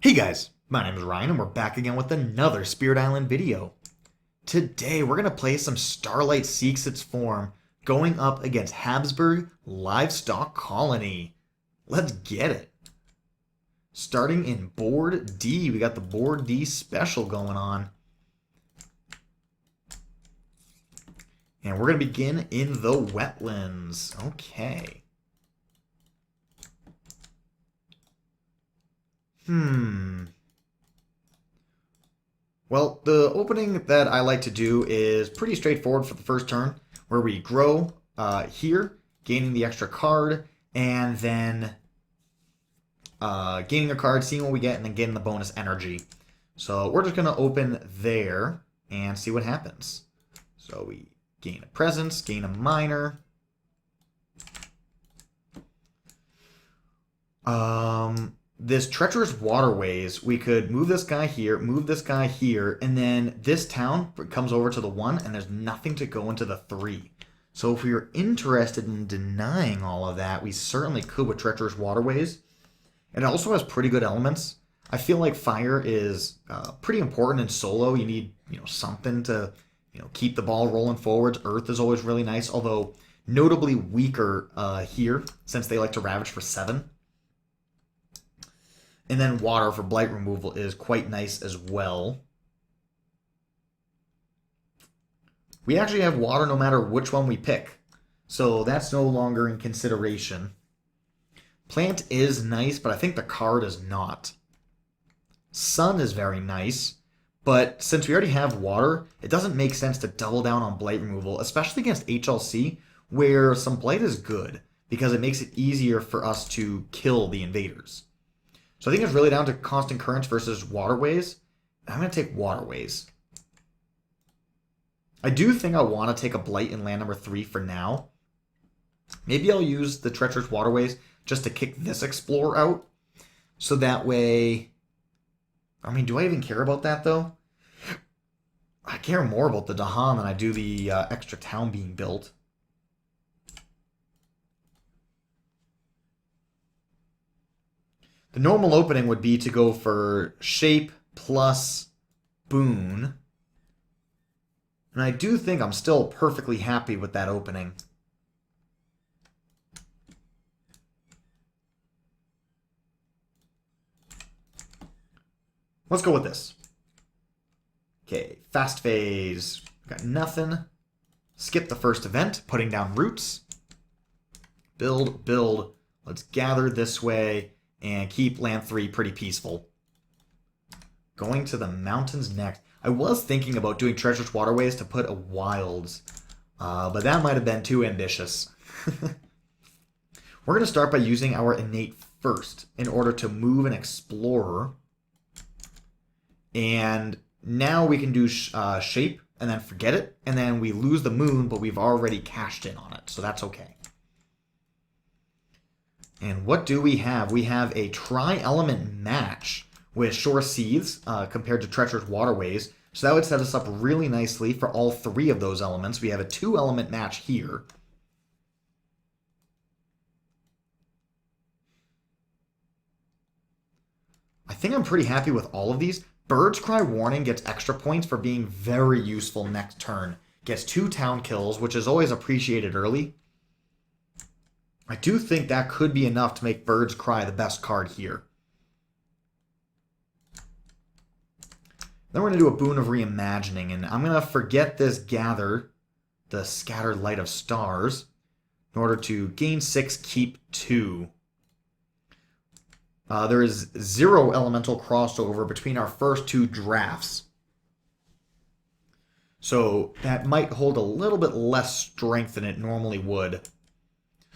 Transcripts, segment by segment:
Hey guys, my name is Ryan and we're back again with another Spirit Island video. Today we're going to play some Starlight Seeks Its Form going up against Habsburg Livestock Colony. Let's get it. Starting in Board D, we got the Board D special going on. And we're going to begin in the wetlands. Okay. Well, the opening that I like to do is pretty straightforward for the first turn, where we grow here, gaining the extra card, and then gaining a card, seeing what we get, and then getting the bonus energy. So we're just going to open there and see what happens. So we gain a presence, gain a minor. This treacherous waterways, we could move this guy here, and then this town comes over to the 1, and there's nothing to go into the 3. So if we were interested in denying all of that, we certainly could with treacherous waterways. It also has pretty good elements. I feel like fire is pretty important in solo. You need something to keep the ball rolling forwards. Earth is always really nice, although notably weaker here since they like to ravage for 7. And then water for blight removal is quite nice as well. We actually have water no matter which one we pick, so that's no longer in consideration. Plant is nice, but I think the card is not. Sun is very nice, but since we already have water, it doesn't make sense to double down on blight removal, especially against HLC, where some blight is good, because it makes it easier for us to kill the invaders. So I think it's really down to constant currents versus waterways. I'm going to take waterways. I do think I want to take a blight in land number 3 for now. Maybe I'll use the treacherous waterways just to kick this explorer out. So that way... I mean, do I even care about that, though? I care more about the Dahan than I do the extra town being built. The normal opening would be to go for shape plus boon. And I do think I'm still perfectly happy with that opening. Let's go with this. Okay, fast phase. Got nothing. Skip the first event, putting down roots. Build, build. Let's gather this way and keep land 3 pretty peaceful. Going to the mountains next. I was thinking about doing treacherous waterways to put a wilds, but that might have been too ambitious. We're going to start by using our innate first in order to move an explorer. And now we can do shape and then forget it, and then we lose the moon, but we've already cashed in on it, so that's okay. And what do we have? We have a tri-element match with Shore Seas compared to Treacherous Waterways. So that would set us up really nicely for all 3 of those elements. We have a 2-element match here. I think I'm pretty happy with all of these. Bird's Cry Warning gets extra points for being very useful next turn. Gets 2 town kills, which is always appreciated early. I do think that could be enough to make Bird's Cry the best card here. Then we're going to do a Boon of Reimagining, and I'm going to forget this Gather, the Scattered Light of Stars, in order to gain 6, keep 2. There is 0 elemental crossover between our first 2 drafts. So that might hold a little bit less strength than it normally would.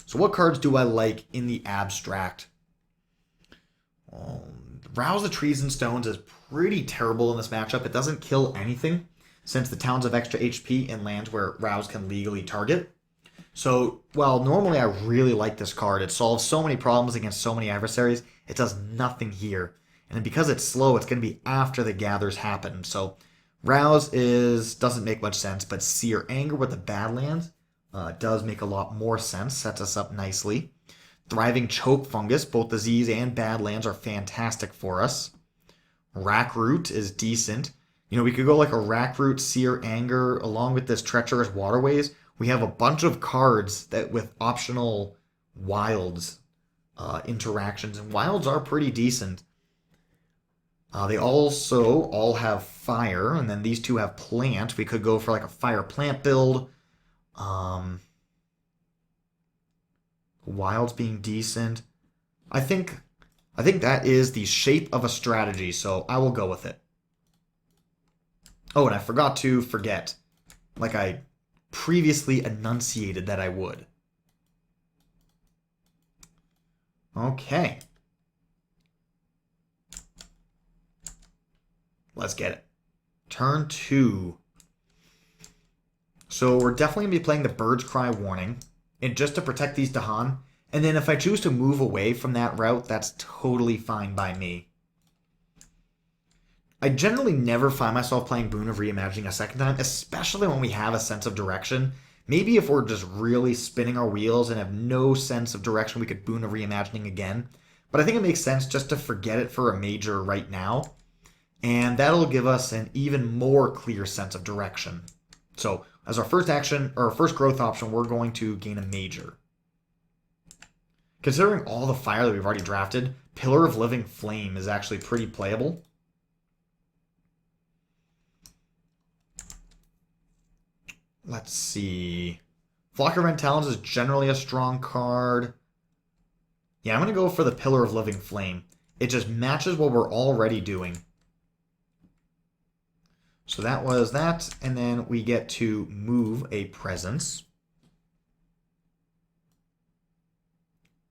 So what cards do I like in the abstract? Rouse the Trees and Stones is pretty terrible in this matchup. It doesn't kill anything, since the towns have extra HP in lands where Rouse can legally target. So, while normally I really like this card, it solves so many problems against so many adversaries, it does nothing here. And because it's slow, it's going to be after the gathers happen. So, Rouse doesn't make much sense, but Sear Anger with the Badlands does make a lot more sense, sets us up nicely. Thriving Choke Fungus, both the Z's and Badlands are fantastic for us. Rack Root is decent. You know, we could go like a Rack Root, Seer Anger, along with this Treacherous Waterways. We have a bunch of cards that with optional wilds interactions, and wilds are pretty decent. They also all have fire, and then these two have plant. We could go for like a fire plant build. Wilds being decent. I think that is the shape of a strategy, so I will go with it. Oh, and I forgot to forget, like I previously enunciated that I would. Okay. Let's get it. Turn 2. So we're definitely going to be playing the Bird's Cry Warning, and just to protect these Dahan. And then if I choose to move away from that route, that's totally fine by me. I generally never find myself playing Boon of Reimagining a second time, especially when we have a sense of direction. Maybe if we're just really spinning our wheels and have no sense of direction, we could Boon of Reimagining again. But I think it makes sense just to forget it for a major right now. And that'll give us an even more clear sense of direction. So as our first action, or our first growth option, we're going to gain a major. Considering all the fire that we've already drafted, Pillar of Living Flame is actually pretty playable. Let's see. Flock of Rent Talons is generally a strong card. Yeah, I'm going to go for the Pillar of Living Flame. It just matches what we're already doing. So that was that, and then we get to move a presence.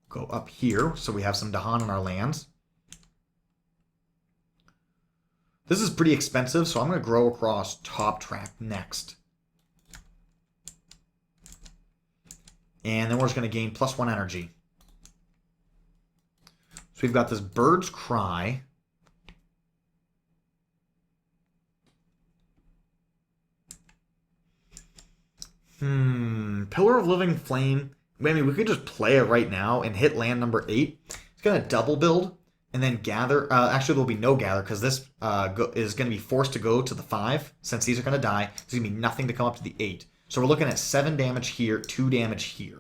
Go up here, so we have some Dahan in our lands. This is pretty expensive, so I'm going to grow across top track next. And then we're just going to gain +1 energy. So we've got this Bird's Cry. Pillar of Living Flame. I mean, we could just play it right now and hit land number 8. It's going to double build and then gather. Actually, there'll be no gather because this is going to be forced to go to the 5. Since these are going to die, there's going to be nothing to come up to the 8. So we're looking at 7 damage here, 2 damage here.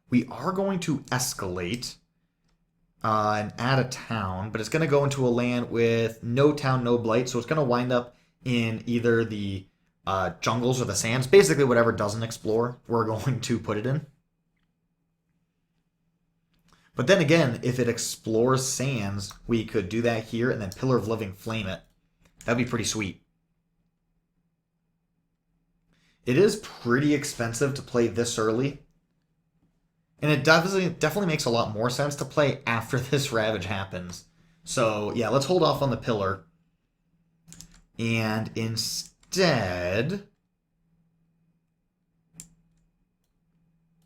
We are going to escalate and add a town, but it's going to go into a land with no town, no blight, so it's going to wind up in either the jungles or the sands. Basically, whatever doesn't explore, we're going to put it in. But then again, if it explores sands, we could do that here and then Pillar of Living Flame it. That'd be pretty sweet. It is pretty expensive to play this early. And it definitely makes a lot more sense to play after this Ravage happens. So, yeah, let's hold off on the Pillar. And instead, then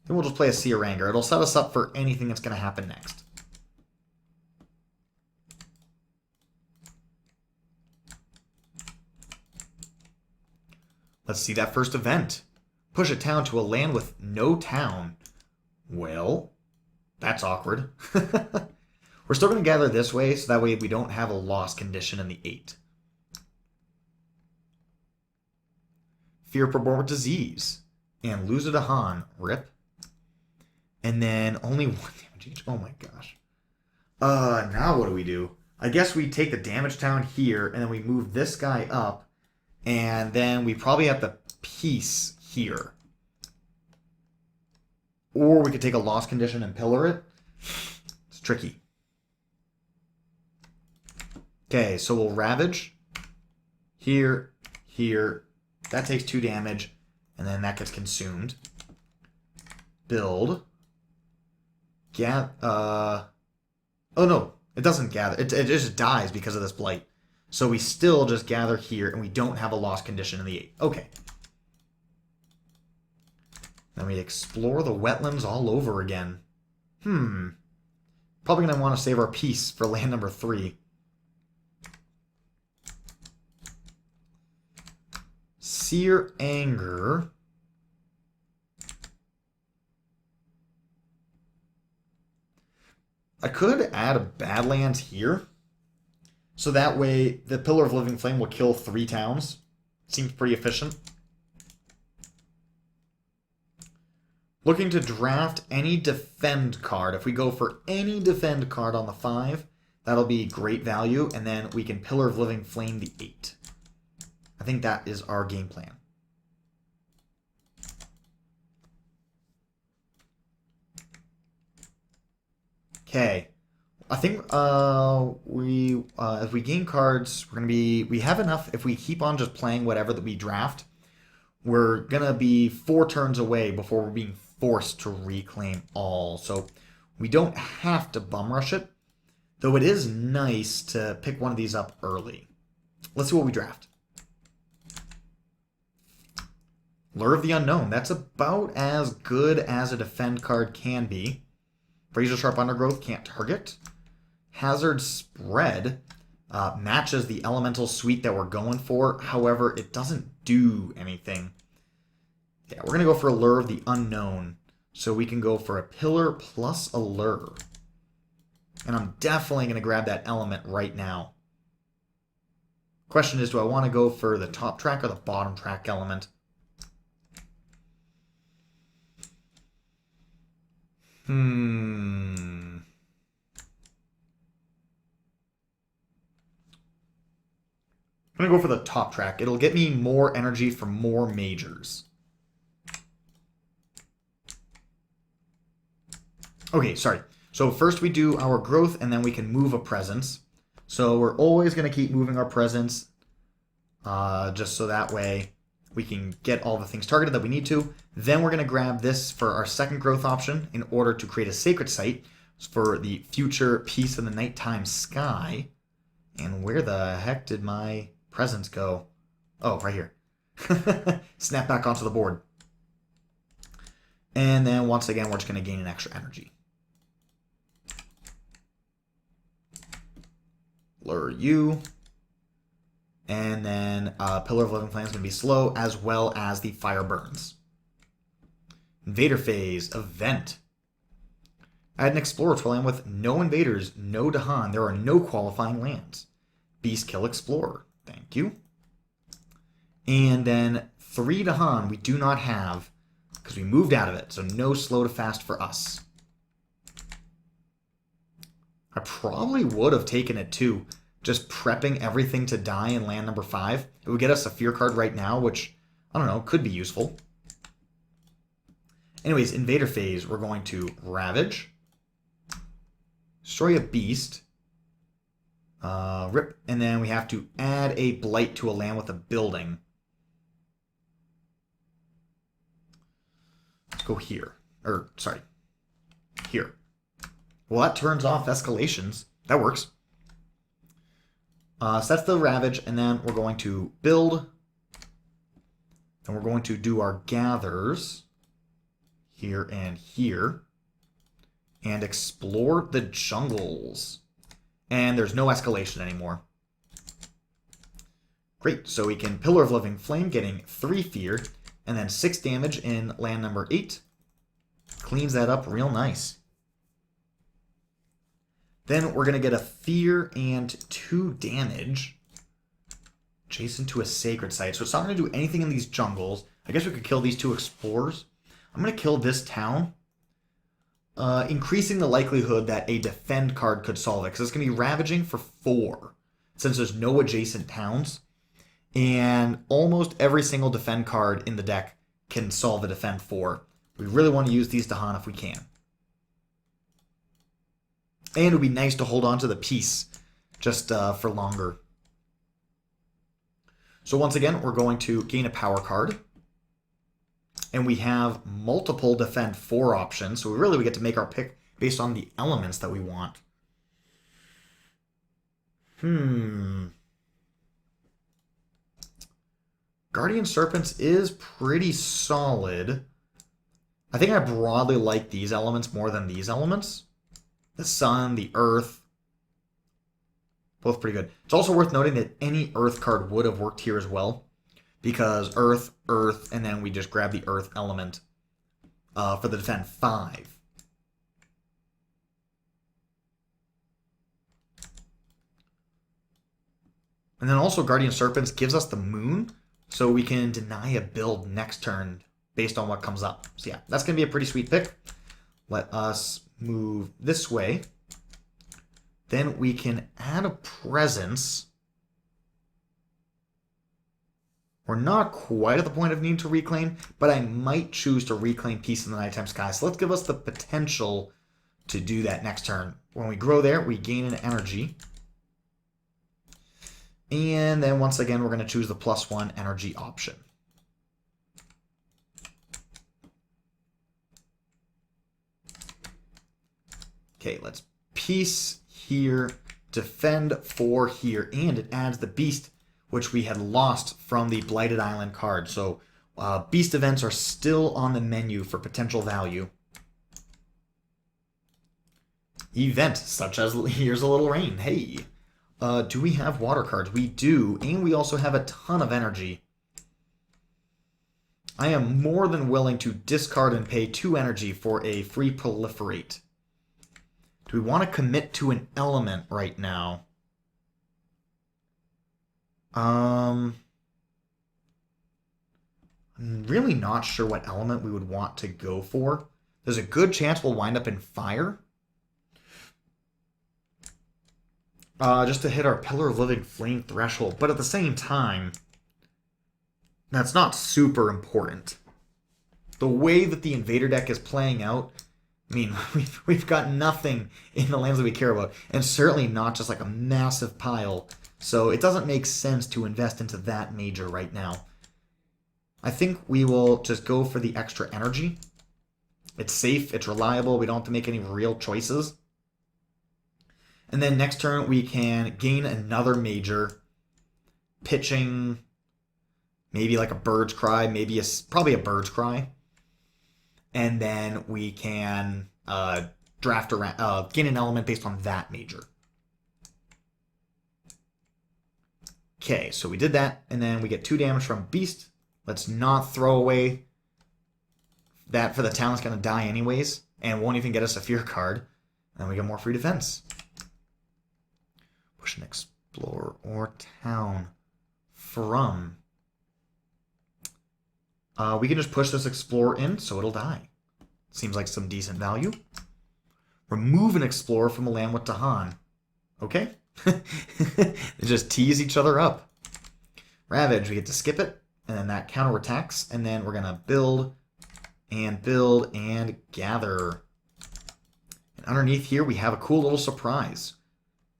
we'll just play a Seer Anger. It'll set us up for anything that's going to happen next. Let's see that first event. Push a town to a land with no town. Well, that's awkward. We're still going to gather this way, so that way we don't have a loss condition in the 8. Fear Proborn Disease. And lose a Dahan. Rip. And then only 1 damage each. Oh my gosh. Now what do we do? I guess we take the damage down here, and then we move this guy up. And then we probably have to peace here. Or we could take a loss condition and pillar it. It's tricky. Okay, so we'll Ravage. Here, here. That takes 2 damage. And then that gets consumed. Build. Oh no, it doesn't gather. It just dies because of this blight. So we still just gather here, and we don't have a loss condition in the 8. Okay. Then we explore the wetlands all over again. Probably going to want to save our peace for land number 3. Seer Anger. I could add a Badlands here. So that way the Pillar of Living Flame will kill 3 towns. Seems pretty efficient. Looking to draft any defend card. If we go for any defend card on the 5, that'll be great value. And then we can Pillar of Living Flame the 8. I think that is our game plan. Okay. I think if we gain cards, we have enough. If we keep on just playing whatever that we draft, we're gonna be 4 turns away before we're being forced to reclaim all. So we don't have to bum rush it, though it is nice to pick one of these up early. Let's see what we draft. Lure of the Unknown. That's about as good as a defend card can be. Razor Sharp Undergrowth, can't target. Hazard Spread matches the elemental suite that we're going for. However, it doesn't do anything. Yeah, we're going to go for a Lure of the Unknown. So we can go for a Pillar plus a Lure. And I'm definitely going to grab that element right now. Question is, do I want to go for the top track or the bottom track element? I'm going to go for the top track. It'll get me more energy for more majors. Okay, sorry. So first we do our growth, and then we can move a presence. So we're always going to keep moving our presence, just so that way we can get all the things targeted that we need to. Then we're going to grab this for our second growth option in order to create a sacred site for the future Peace in the Nighttime Sky. And where the heck did my presence go? Oh, right here. Snap back onto the board. And then once again, we're just going to gain an extra energy. Lure you. And then Pillar of Living Flame is going to be slow, as well as the Fire Burns. Invader Phase, Event. Add an Explorer to land with no invaders, no Dahan. There are no qualifying lands. Beast Kill Explorer. Thank you. And then 3 Dahan we do not have because we moved out of it, so no slow to fast for us. I probably would have taken it too, just prepping everything to die in land number 5. It would get us a fear card right now, which, I don't know, could be useful. Anyways, Invader Phase, we're going to Ravage, destroy a beast, rip, and then we have to add a Blight to a land with a building. Let's go here. Or, sorry, here. Well, that turns off escalations. That works. So that's the Ravage, and then we're going to build, and we're going to do our gathers here and here, and explore the jungles. And there's no escalation anymore. Great, so we can Pillar of Living Flame, getting 3 fear, and then 6 damage in land number 8. Cleans that up real nice. Then we're going to get a fear and 2 damage adjacent to a sacred site. So it's not going to do anything in these jungles. I guess we could kill these 2 explorers. I'm going to kill this town, increasing the likelihood that a defend card could solve it, because it's going to be ravaging for 4, since there's no adjacent towns. And almost every single defend card in the deck can solve a defend 4. We really want to use these Dahan if we can. And it would be nice to hold on to the peace just for longer. So once again, we're going to gain a power card. And we have multiple defend 4 options. So we get to make our pick based on the elements that we want. Guardian Serpents is pretty solid. I think I broadly like these elements more than these elements. The sun, the earth, both pretty good. It's also worth noting that any earth card would have worked here as well, because earth, earth, and then we just grab the earth element for the defend 5. And then also Guardian Serpents gives us the moon, so we can deny a build next turn based on what comes up. So yeah, that's going to be a pretty sweet pick. Let us move this way. Then we can add a presence. We're not quite at the point of needing to reclaim, but I might choose to reclaim Peace in the Nighttime Sky. So let's give us the potential to do that next turn. When we grow there, we gain an energy. And then once again, we're going to choose the +1 energy option. Okay, let's Peace here, defend 4 here, and it adds the Beast, which we had lost from the Blighted Island card. So Beast events are still on the menu for potential value. Event, such as Here's a Little Rain. Hey, do we have water cards? We do, and we also have a ton of energy. I am more than willing to discard and pay 2 energy for a free Proliferate. Do we want to commit to an element right now? I'm really not sure what element we would want to go for. There's a good chance we'll wind up in fire. Just to hit our Pillar of Living Flame threshold. But at the same time, that's not super important. The way that the Invader deck is playing out, I mean, we've got nothing in the lands that we care about, and certainly not just like a massive pile. So it doesn't make sense to invest into that major right now. I think we will just go for the extra energy. It's safe, it's reliable, we don't have to make any real choices. And then next turn we can gain another major, pitching maybe like a Bird's Cry, probably a Bird's Cry. And then we can draft around, gain an element based on that major. Okay, so we did that, and then we get 2 damage from Beast. Let's not throw away that for the town that's going to die anyways, and won't even get us a Fear card. And then we get more free defense. Push an Explorer or Town from... we can just push this Explorer in, so it'll die. Seems like some decent value. Remove an Explorer from a land with Tahan. Okay. They just tease each other up. Ravage, we get to skip it, and then that counter attacks, and then we're going to build and gather. And underneath here, we have a cool little surprise.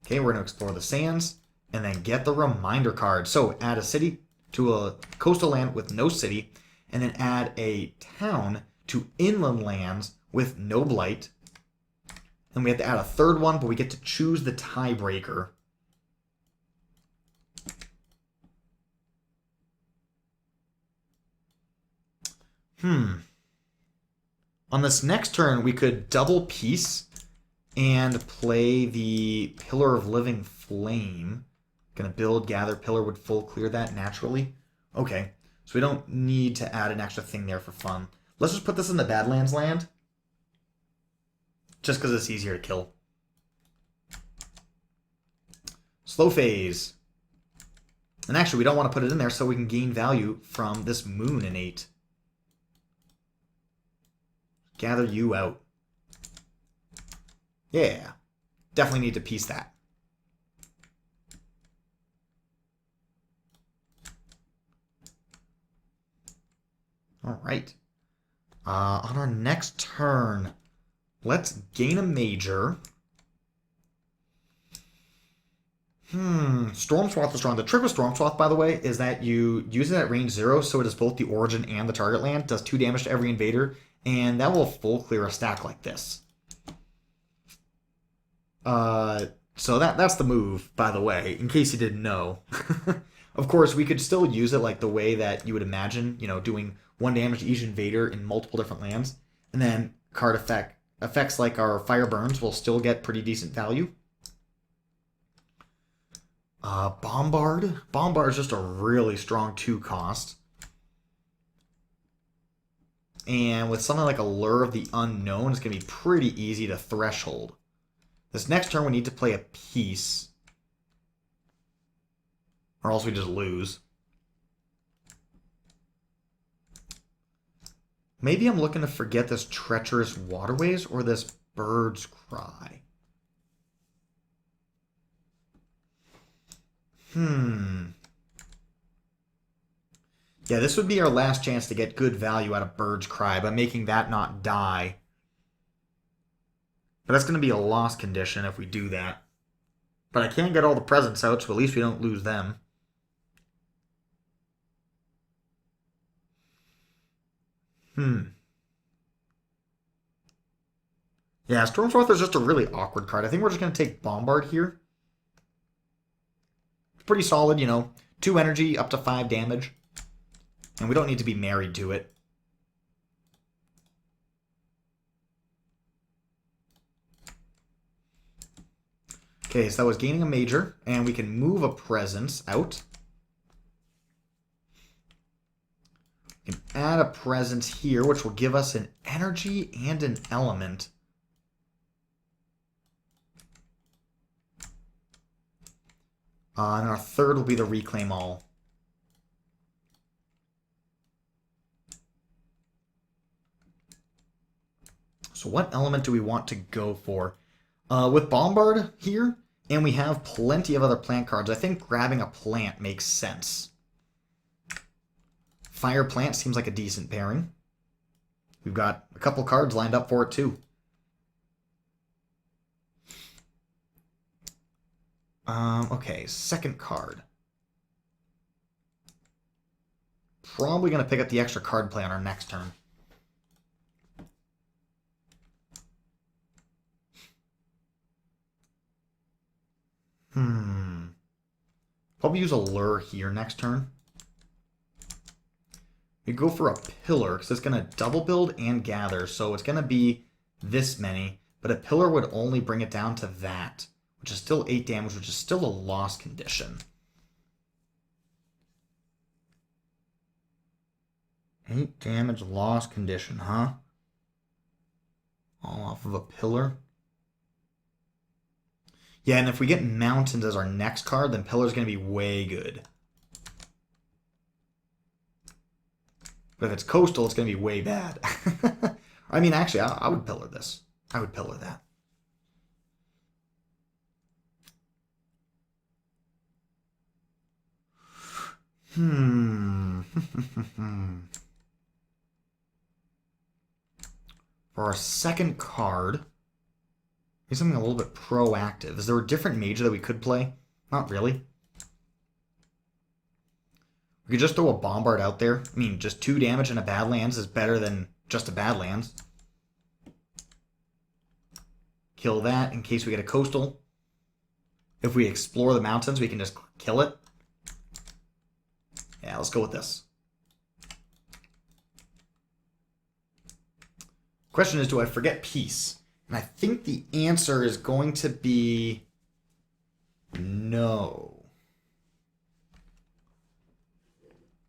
Okay, we're going to explore the sands, and then get the reminder card. So add a city to a coastal land with no city, and then add a town to inland lands with no blight. And we have to add a third one, but we get to choose the tiebreaker. On this next turn, we could double Peace and play the Pillar of Living Flame. Gonna build, gather, Pillar would full clear that naturally. Okay, so we don't need to add an extra thing there for fun. Let's just put this in the Badlands land. Just because it's easier to kill. Slow phase. And actually, we don't want to put it in there so we can gain value from this moon innate. Gather you out. Yeah. Definitely need to piece that. All right. On our next turn, let's gain a major. Stormswath is strong. The trick with Stormswath, by the way, is that you use it at range 0, so it is both the origin and the target land. Does 2 damage to every invader, and that will full clear a stack like this. So that's the move, by the way, in case you didn't know. Of course, we could still use it like the way that you would imagine, you know, doing 1 damage to each invader in multiple different lands. And then card effects like our Fire Burns will still get pretty decent value. Bombard. Bombard is just a really strong 2 cost. And with something like Allure of the Unknown, it's going to be pretty easy to threshold. This next turn, we need to play a piece. Or else we just lose. Maybe I'm looking to forget this treacherous waterways or this bird's cry. Yeah, this would be our last chance to get good value out of bird's cry by making that not die. But that's going to be a loss condition if we do that. But I can't get all the presents out, so at least we don't lose them. Yeah, Stormsworth is just a really awkward card. I think we're just going to take Bombard here. Pretty solid, you know. 2 energy, up to 5 damage. And we don't need to be married to it. Okay, so that was gaining a major, and we can move a presence out. We can add a presence here, which will give us an energy and an element. And our third will be the Reclaim All. So what element do we want to go for? With Bombard here, and we have plenty of other plant cards, I think grabbing a plant makes sense. Fire Plant seems like a decent pairing. We've got a couple cards lined up for it too. Okay, second card. Probably going to pick up the extra card play on our next turn. Probably use a Lure here next turn. We go for a Pillar, because it's going to double build and gather, so it's going to be this many, but a Pillar would only bring it down to that, which is still 8 damage, which is still a loss condition. 8 damage loss condition, huh? All off of a Pillar. Yeah, and if we get Mountains as our next card, then Pillar's going to be way good. But if it's Coastal, it's going to be way bad. I mean, actually, I would Pillar this. I would Pillar that. For our second card, maybe something a little bit proactive. Is there a different major that we could play? Not really. We could just throw a Bombard out there. I mean, just 2 damage and a Badlands is better than just a Badlands. Kill that in case we get a Coastal. If we explore the mountains, we can just kill it. Yeah, let's go with this. Question is, do I forget Peace? And I think the answer is going to be no.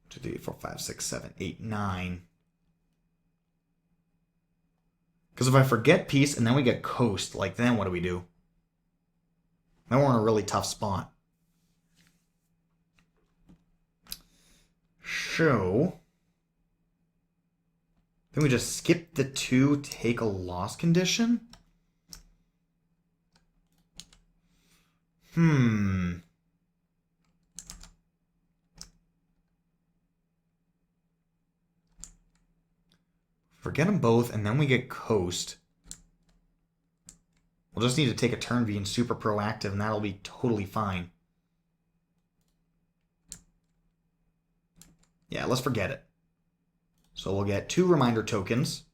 2, 3, 4, 5, 6, 7, 8, 9. Because if I forget Peace and then we get Coast, like then what do we do? Then we're in a really tough spot. So, then we just skip the 2, take a loss condition? Forget them both, and then we get Coast. We'll just need to take a turn being super proactive, and that'll be totally fine. Yeah, let's forget it. So we'll get 2 reminder tokens.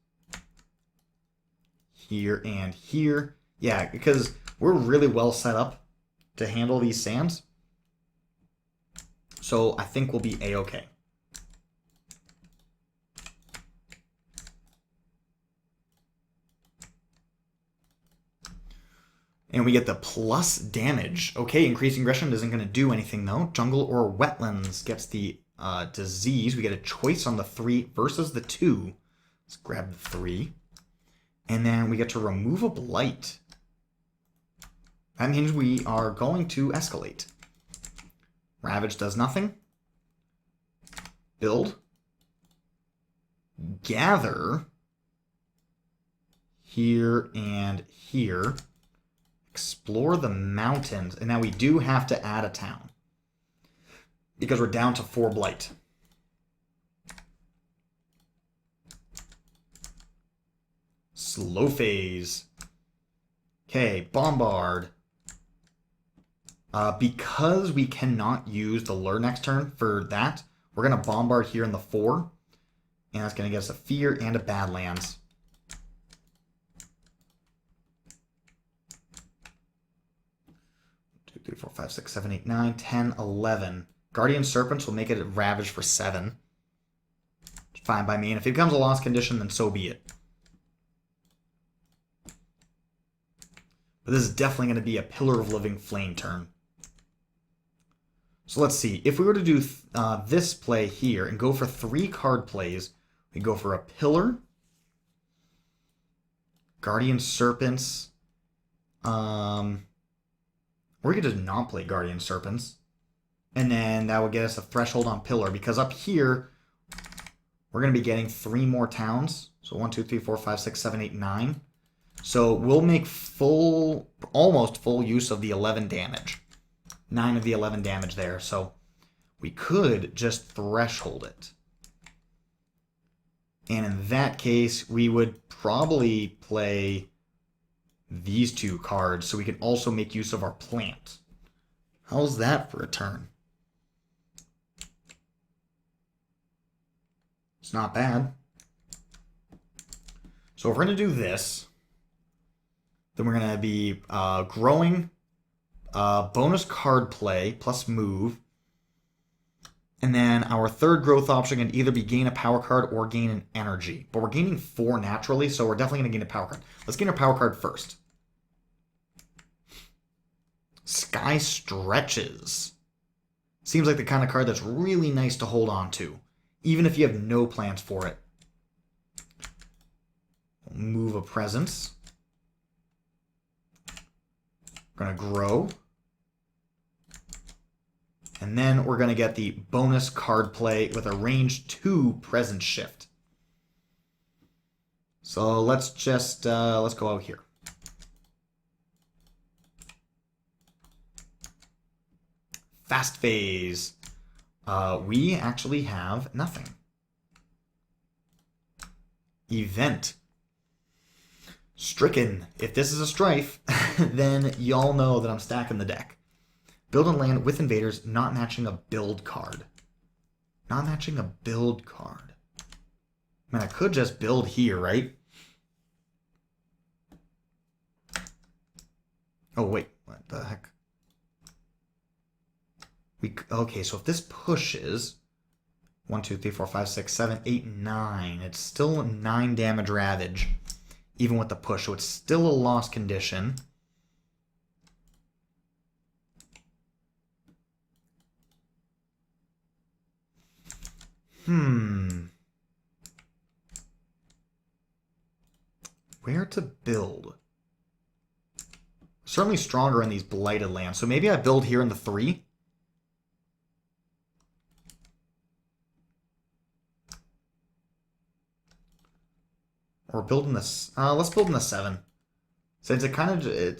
Here and here. Yeah, because we're really well set up to handle these sands. So I think we'll be A-okay. And we get the plus damage. Okay, increasing aggression isn't going to do anything though. Jungle or Wetlands gets the disease. We get a choice on the 3 versus the 2. Let's grab the 3. And then we get to remove a blight. That means we are going to escalate. Ravage does nothing. Build. Gather. Here and here. Explore the mountains. And now we do have to add a town, because we're down to 4 blight. Slow phase. Okay, bombard. Because we cannot use the lure next turn for that, we're going to bombard here in the 4. And that's going to get us a fear and a Badlands. Two, 3, 4, 5, 6, 7, 8, 9, 10, 11. Guardian Serpents will make it a Ravage for 7. Fine by me. And if it becomes a lost condition, then so be it. But this is definitely going to be a Pillar of Living Flame turn. So let's see. If we were to do this play here and go for 3 card plays, we go for a Pillar, Guardian Serpents, or we could just not play Guardian Serpents, and then that would get us a threshold on Pillar, because up here, we're going to be getting 3 more towns. So 1, 2, 3, 4, 5, 6, 7, 8, 9. So we'll make almost full use of the 11 damage. 9 of the 11 damage there. So we could just threshold it. And in that case, we would probably play these 2 cards so we can also make use of our plant. How's that for a turn? It's not bad. So if we're going to do this, then we're going to be growing, bonus card play plus move, and then our third growth option can either be gain a power card or gain an energy. But we're gaining 4 naturally, so we're definitely going to gain a power card. Let's gain our power card first. Sky Stretches. Seems like the kind of card that's really nice to hold on to, even if you have no plans for it. Move a presence. We're going to grow. And then we're going to get the bonus card play with a range 2 presence shift. So let's just, let's go out here. Fast phase. We actually have nothing. Event. Stricken. If this is a strife, then y'all know that I'm stacking the deck. Build and land with invaders, not matching a build card. Not matching a build card. I mean, I could just build here, right? Oh, wait. What the heck? Okay, so if this pushes 1, 2, 3, 4, 5, 6, 7, 8, 9, it's still 9 damage ravage, even with the push, so it's still a lost condition. Where to build? Certainly stronger in these blighted lands, so maybe I build here in the 3. Or build in this. Let's build in the 7. So it's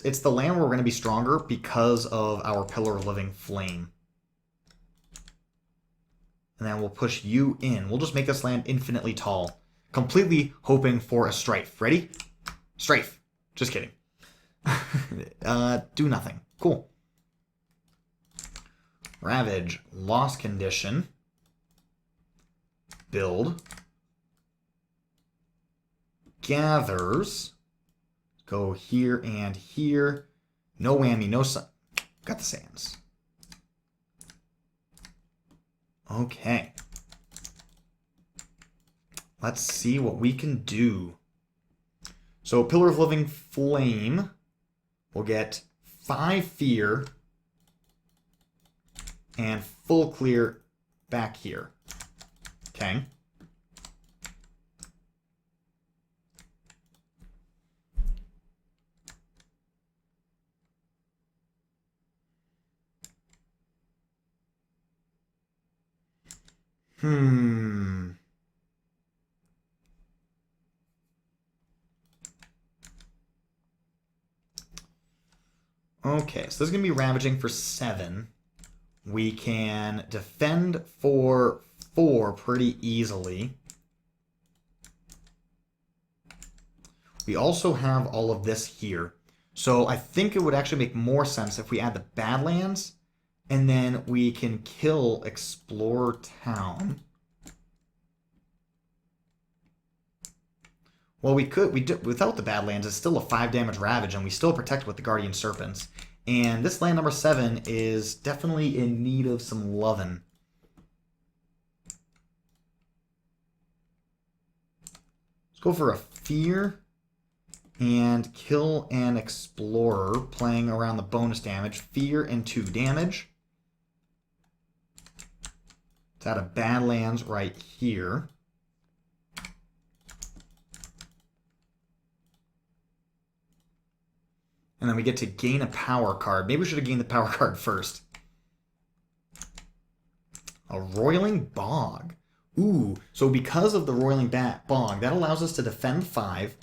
it's the land where we're going to be stronger because of our Pillar of Living Flame. And then we'll push you in. We'll just make this land infinitely tall, completely hoping for a strife. Ready? Strife. Just kidding. Do nothing. Cool. Ravage. Lost condition. Build. Gathers. Go here and here. No whammy, no sun. Got the sands. Okay. Let's see what we can do. So Pillar of Living Flame will get 5 fear and full clear back here. Okay. Hmm. Okay, so this is going to be ravaging for 7. We can defend for 4 pretty easily. We also have all of this here. So I think it would actually make more sense if we add the Badlands, and then we can kill Explorer Town. Well, we could. Without the Badlands, it's still a 5 damage Ravage, and we still protect with the Guardian Serpents. And this land number 7 is definitely in need of some lovin'. Let's go for a Fear and kill an Explorer, playing around the bonus damage. Fear and 2 damage. Let's add a Badlands right here. And then we get to gain a power card. Maybe we should have gained the power card first. A Roiling Bog. Ooh, so because of the Roiling Bog, that allows us to defend 5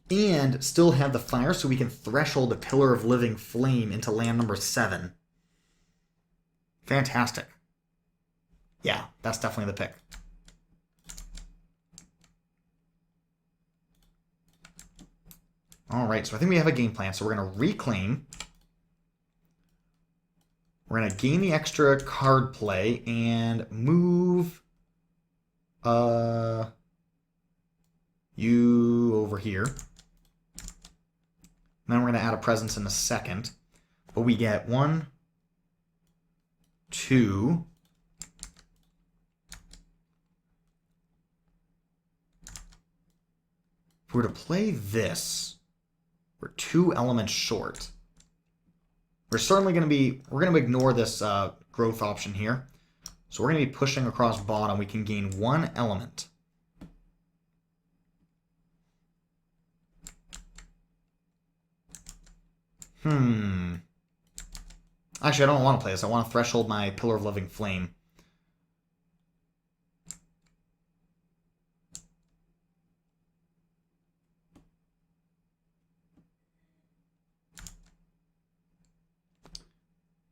and still have the fire, so we can threshold a Pillar of Living Flame into land number 7. Fantastic. Yeah, that's definitely the pick. Alright, so I think we have a game plan. So we're going to reclaim. We're going to gain the extra card play and move you over here. And then we're going to add a presence in a second. But we get 1, 2. If we were to play this, we're 2 elements short. We're certainly going to be, we're going to ignore this growth option here. So we're going to be pushing across bottom. We can gain 1 element. Actually, I don't want to play this. I want to threshold my Pillar of Living Flame.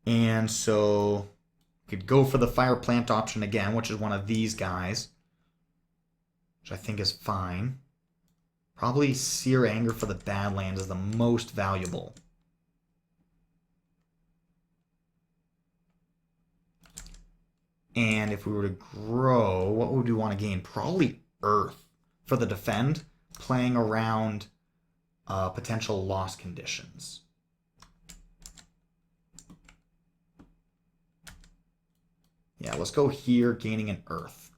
And so we could go for the Fire Plant option again, which is one of these guys, which I think is fine. Probably Sear Anger for the Badlands is the most valuable. And if we were to grow, what would we want to gain? Probably Earth for the defend, playing around potential loss conditions. Yeah, let's go here, gaining an Earth.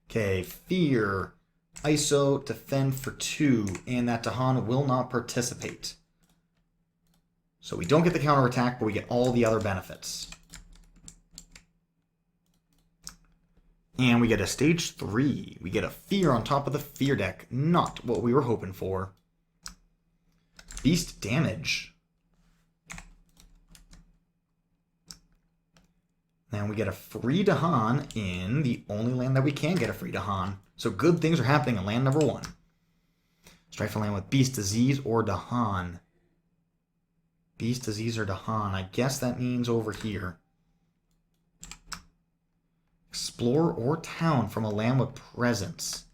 Okay, Fear, ISO, defend for 2, and that Dahan will not participate. So we don't get the counterattack, but we get all the other benefits. And we get a stage 3. We get a Fear on top of the Fear deck. Not what we were hoping for. Beast damage. Then we get a free Dahan in the only land that we can get a free Dahan. So good things are happening in land number 1. Strike for land with Beast Disease or Dahan. Beast Disease or Dahan. I guess that means over here. Explore or town from a land with presence.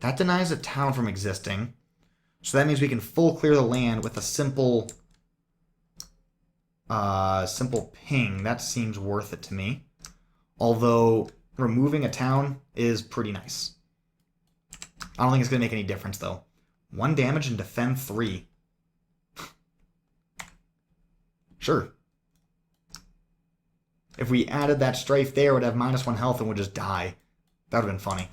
That denies a town from existing. So that means we can full clear the land with a simple ping. That seems worth it to me. Although removing a town is pretty nice. I don't think it's going to make any difference though. 1 damage and defend 3. Sure. If we added that Strife there, it would have -1 health and would just die. That would have been funny.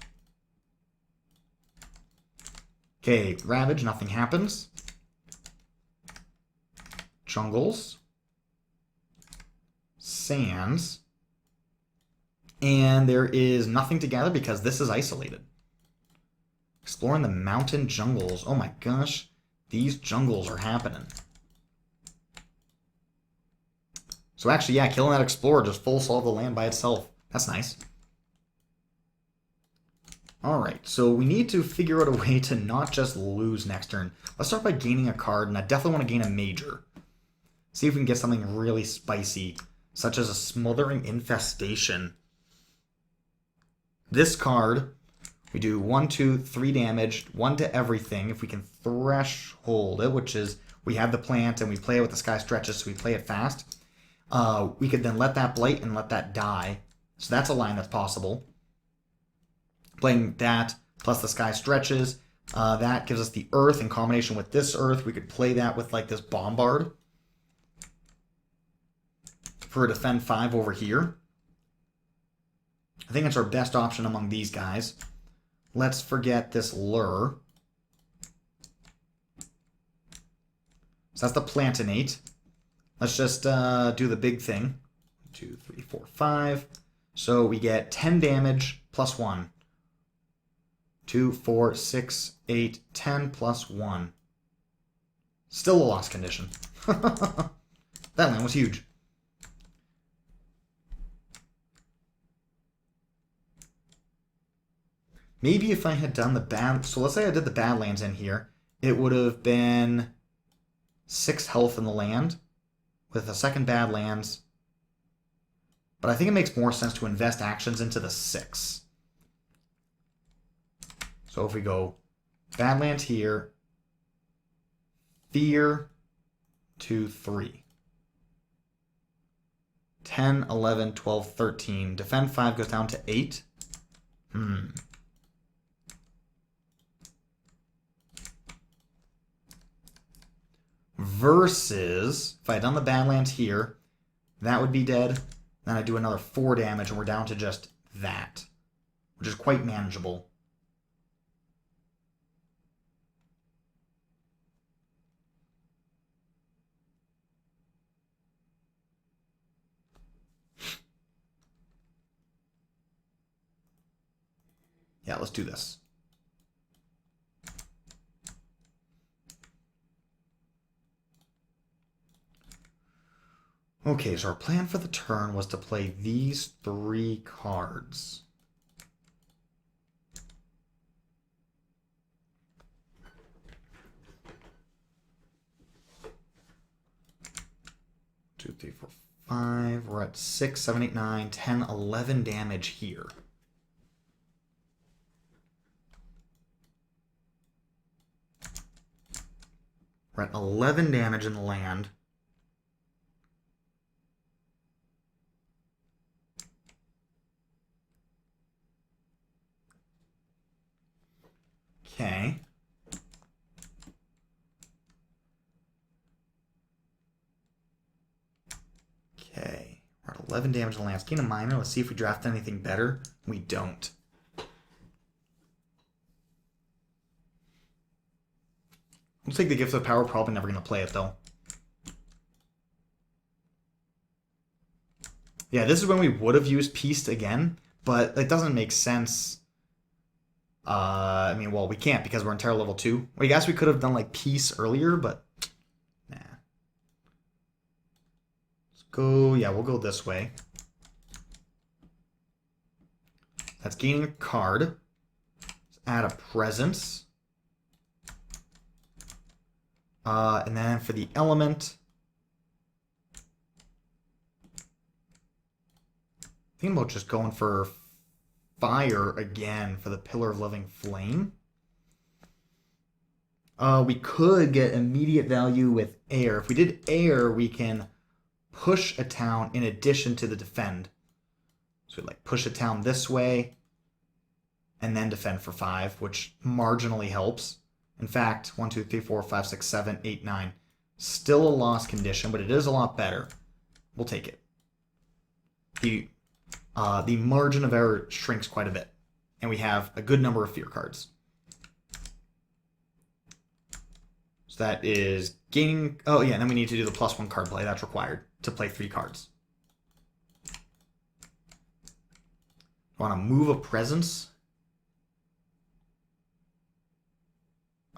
Okay, Ravage, nothing happens. Jungles. Sands. And there is nothing together because this is isolated. Exploring the mountain jungles. Oh my gosh. These jungles are happening. So actually, yeah, killing that explorer just full solve the land by itself. That's nice. Alright, so we need to figure out a way to not just lose next turn. Let's start by gaining a card, and I definitely want to gain a major. See if we can get something really spicy, such as a Smothering Infestation. This card, we do 1, 2, 3 damage, 1 to everything. If we can threshold it, which is we have the plant and we play it with the Sky Stretches, so we play it fast. We could then let that blight and let that die. So that's a line that's possible. Playing that plus the Sky Stretches. That gives us the Earth in combination with this Earth. We could play that with like this Bombard for a defend 5 over here. I think it's our best option among these guys. Let's forget this Lure. So that's the Plantinate. Let's just do the big thing. 2, 3, 4, 5. So we get 10 damage plus 1. 2, 4, 6, 8, 10 plus 1. Still a lost condition. That land was huge. Maybe if I had done the bad... So let's say I did the Badlands in here. It would have been 6 health in the land with a second Badlands. But I think it makes more sense to invest actions into the 6. So if we go Badlands here, Fear, 2, 3. 10, 11, 12, 13. Defend 5 goes down to 8. Versus, if I had done the Badlands here, that would be dead. Then I do another 4 damage, and we're down to just that, which is quite manageable. Yeah, let's do this. Okay, so our plan for the turn was to play these 3 cards. Two, 3, 4, 5. We're at 6, 7, 8, 9, 10, 11 damage here. We're at 11 damage in the land. Okay. Okay. We're at 11 damage in the land. Let's gain a minor. Let's see if we draft anything better. We don't. We'll take the Gift of Power. Probably never going to play it, though. Yeah, this is when we would have used Peace again, but it doesn't make sense. I mean, well, we can't because we're in Terror level 2. Well, I guess we could have done, like, Peace earlier, but nah. Let's go, yeah, we'll go this way. That's gaining a card. Let's add a Presence. And then for the element, thinking about just going for fire again for the Pillar of Living Flame. We could get immediate value with air. If we did air, we can push a town in addition to the defend. So we'd like push a town this way and then defend for 5, which marginally helps. In fact, 1, 2, 3, 4, 5, 6, 7, 8, 9. Still a lost condition, but it is a lot better. We'll take it. The margin of error shrinks quite a bit. And we have a good number of fear cards. So that is gaining... Oh, yeah, and then we need to do the +1 card play. That's required to play 3 cards. Want to move a Presence?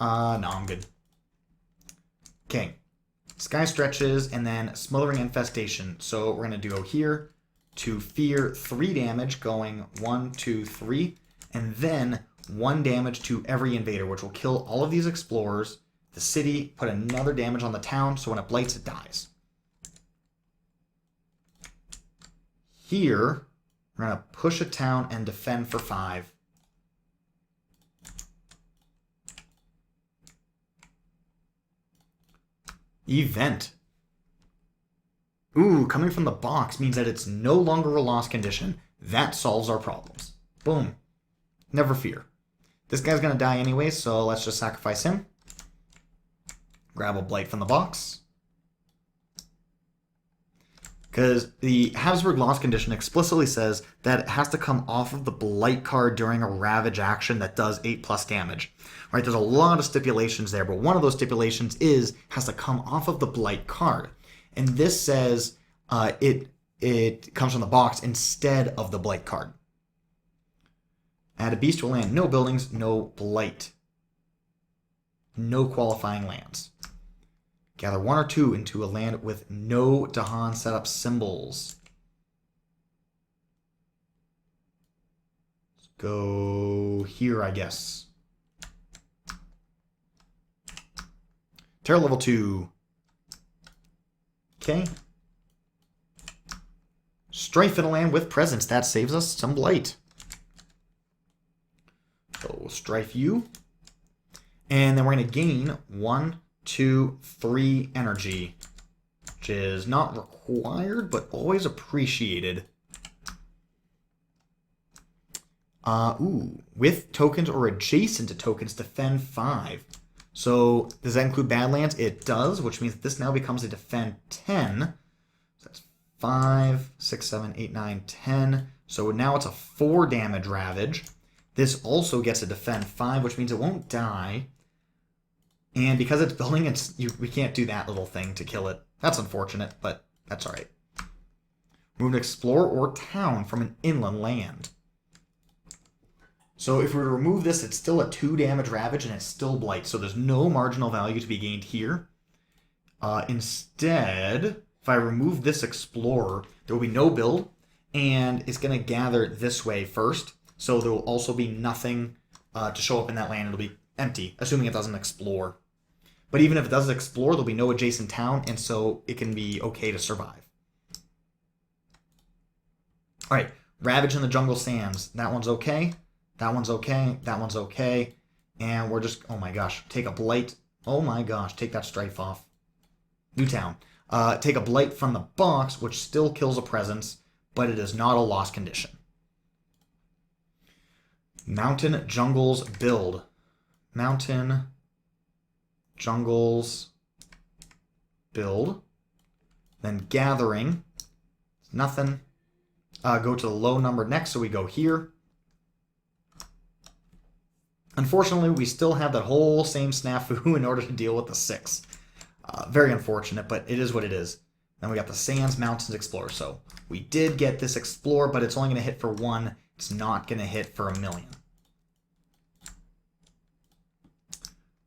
No, I'm good. Okay. Sky Stretches, and then Smothering Infestation. So we're going to go here to Fear, 3 damage, going 1, 2, 3, and then 1 damage to every invader, which will kill all of these explorers, the city, put another damage on the town, so when it blights, it dies. Here, we're going to push a town and defend for 5. Event. Ooh, coming from the box means that it's no longer a lost condition. That solves our problems. Boom. Never fear. This guy's going to die anyway, so let's just sacrifice him. Grab a blight from the box. Because the Habsburg lost condition explicitly says that it has to come off of the blight card during a ravage action that does 8+ damage. Right? There's a lot of stipulations there, but one of those stipulations has to come off of the blight card. And this says it comes from the box instead of the blight card. Add a beast to a land. No buildings, no blight. No qualifying lands. Gather 1 or 2 into a land with no Dahan setup symbols. Let's go here, I guess. Terror level 2. Okay. Strife in a land with presence. That saves us some blight. So we'll strife you. And then we're going to gain 1, 2, 3 energy, which is not required, but always appreciated. With tokens or adjacent to tokens, defend 5. So does that include Badlands? It does, which means this now becomes a defend 10. So that's 5, 6, 7, 8, 9, 10. So now it's a 4 damage ravage. This also gets a defend 5, which means it won't die. And because it's building, we can't do that little thing to kill it. That's unfortunate, but that's alright. Remove an explorer or town from an inland land. So if we were to remove this, it's still a 2 damage ravage and it's still blight. So there's no marginal value to be gained here. Instead, if I remove this explorer, there will be no build. And it's going to gather this way first. So there will also be nothing to show up in that land. It'll be empty, assuming it doesn't explore. But even if it does explore, there'll be no adjacent town, and so it can be okay to survive. Alright, Ravage in the Jungle Sands. That one's okay. That one's okay. That one's okay. And we're just, oh my gosh, take a blight. Oh my gosh, take that strife off. New town. Take a blight from the box, which still kills a presence, but it is not a lost condition. Mountain Jungles build. Mountain Jungles build. Then Gathering. Nothing. Go to the low number next, so we go here. Unfortunately, we still have that whole same snafu in order to deal with the 6. Very unfortunate, but it is what it is. Then we got the Sands, Mountains, Explorer. So we did get this Explorer, but it's only going to hit for 1. It's not going to hit for 1,000,000.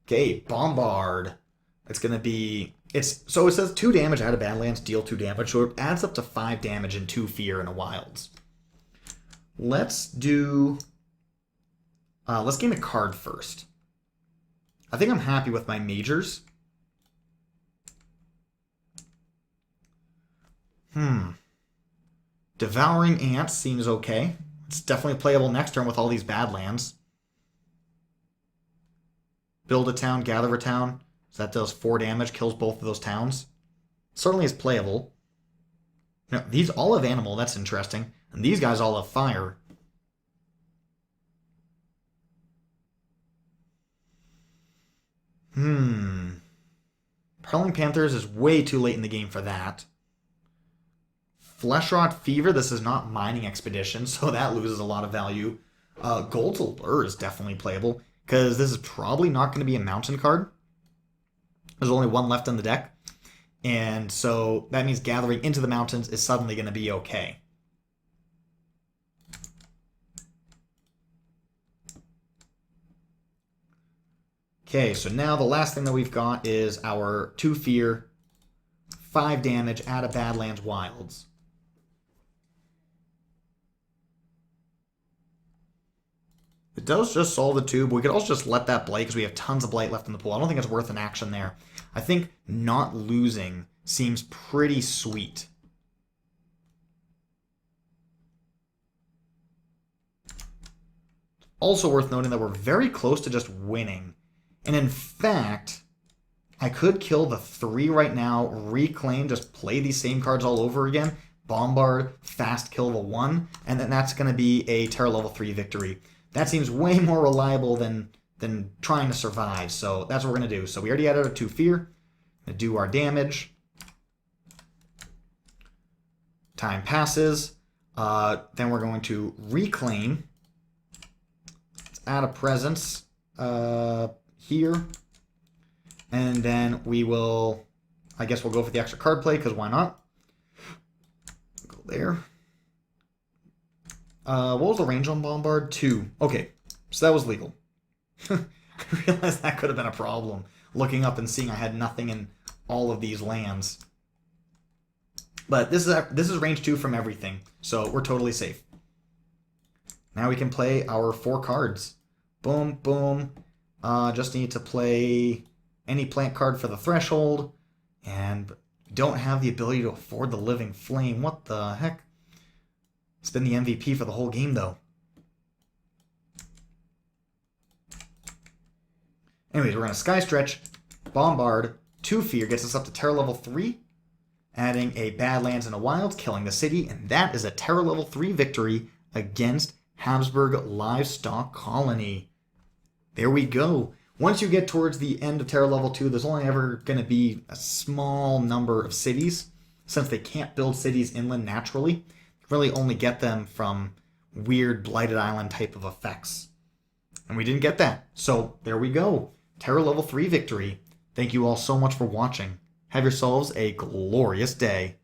Okay, Bombard. It's going to be... So it says 2 damage out of Badlands, deal 2 damage. So it adds up to 5 damage and 2 fear in a Wilds. Let's do... let's gain a card first. I think I'm happy with my majors. Devouring Ants seems okay. It's definitely playable next turn with all these Badlands. Build a town, gather a town. So that does 4 damage, kills both of those towns. Certainly is playable. Now, these all have animal, that's interesting. And these guys all have fire. Prowling Panthers is way too late in the game for that. Fleshrot Fever, this is not Mining Expedition, so that loses a lot of value. Gold's Allure is definitely playable, because this is probably not going to be a mountain card. There's only 1 left in the deck. And so that means gathering into the mountains is suddenly going to be okay. Okay, so now the last thing that we've got is our 2 fear, 5 damage, add a Badlands Wilds. It does just solve the 2, but we could also just let that blight because we have tons of blight left in the pool. I don't think it's worth an action there. I think not losing seems pretty sweet. Also worth noting that we're very close to just winning. And in fact, I could kill the 3 right now, reclaim, just play these same cards all over again, bombard, fast kill the 1, and then that's going to be a Terror level 3 victory. That seems way more reliable than trying to survive, so that's what we're going to do. So we already added a 2 fear. Going to do our damage. Time passes. Then we're going to reclaim. Let's add a presence here. And then we will, I guess we'll go for the extra card play, because why not? Go there. What was the range on Bombard? 2. Okay, so that was legal. I realized that could have been a problem, looking up and seeing I had nothing in all of these lands. But this is range 2 from everything, so we're totally safe. Now we can play our 4 cards. Boom, boom. Just need to play any plant card for the threshold, and don't have the ability to afford the Living Flame. What the heck? It's been the MVP for the whole game, though. Anyways, we're going to Sky Stretch, Bombard, 2 fear, gets us up to Terror level 3, adding a Badlands and a Wilds, killing the city, and that is a Terror level 3 victory against Habsburg Livestock Colony. There we go. Once you get towards the end of Terror level 2, there's only ever going to be a small number of cities, since they can't build cities inland naturally. Really only get them from weird Blighted Island type of effects. And we didn't get that. So there we go. Terror level 3 victory. Thank you all so much for watching. Have yourselves a glorious day.